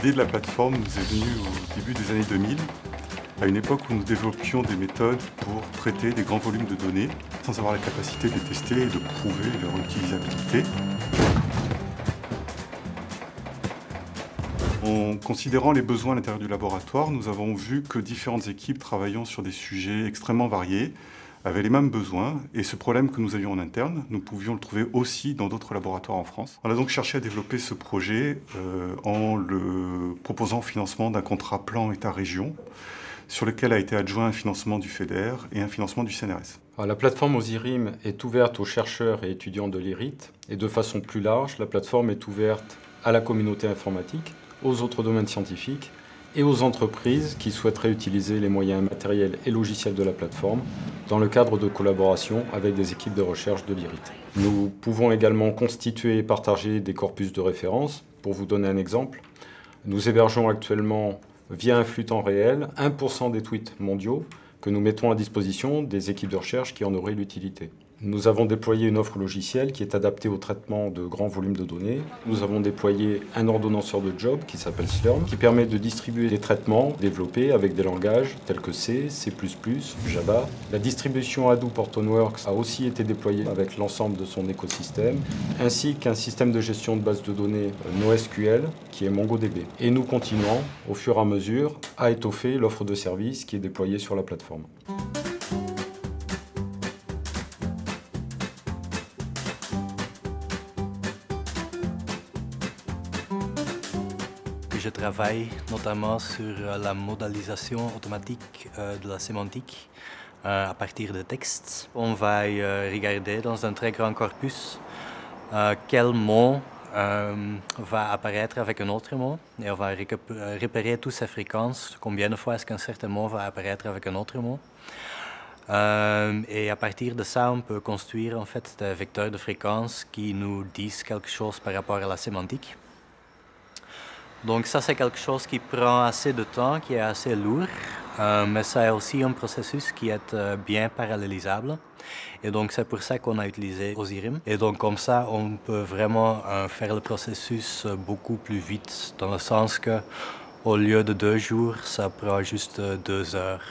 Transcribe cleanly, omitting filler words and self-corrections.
L'idée de la plateforme nous est venue au début des années 2000, à une époque où nous développions des méthodes pour traiter des grands volumes de données, sans avoir la capacité de les tester et de prouver leur utilisabilité. En considérant les besoins à l'intérieur du laboratoire, nous avons vu que différentes équipes travaillant sur des sujets extrêmement variés avaient les mêmes besoins, et ce problème que nous avions en interne, nous pouvions le trouver aussi dans d'autres laboratoires en France. On a donc cherché à développer ce projet en le proposant au financement d'un contrat plan État-région, sur lequel a été adjoint un financement du FEDER et un financement du CNRS. La plateforme OSIRIM est ouverte aux chercheurs et étudiants de l'IRIT, et de façon plus large, la plateforme est ouverte à la communauté informatique, aux autres domaines scientifiques et aux entreprises qui souhaiteraient utiliser les moyens matériels et logiciels de la plateforme dans le cadre de collaboration avec des équipes de recherche de l'IRIT. Nous pouvons également constituer et partager des corpus de référence. Pour vous donner un exemple, nous hébergeons actuellement, via un flux temps réel, 1% des tweets mondiaux que nous mettons à disposition des équipes de recherche qui en auraient l'utilité. Nous avons déployé une offre logicielle qui est adaptée au traitement de grands volumes de données. Nous avons déployé un ordonnanceur de job qui s'appelle Slurm, qui permet de distribuer des traitements développés avec des langages tels que C, C++, Java. La distribution Hadoop Hortonworks a aussi été déployée avec l'ensemble de son écosystème, ainsi qu'un système de gestion de base de données NoSQL qui est MongoDB. Et nous continuons, au fur et à mesure, à étoffer l'offre de services qui est déployée sur la plateforme. Je travaille notamment sur la modélisation automatique de la sémantique à partir de textes. On va regarder dans un très grand corpus quel mot va apparaître avec un autre mot et on va repérer toutes ces fréquences, combien de fois est-ce qu'un certain mot va apparaître avec un autre mot. Et à partir de ça, on peut construire en fait des vecteurs de fréquences qui nous disent quelque chose par rapport à la sémantique. Donc ça, c'est quelque chose qui prend assez de temps, qui est assez lourd, mais c'est aussi un processus qui est bien parallélisable. Et donc c'est pour ça qu'on a utilisé OSIRIM. Et donc comme ça, on peut vraiment faire le processus beaucoup plus vite, dans le sens que au lieu de 2 jours, ça prend juste 2 heures.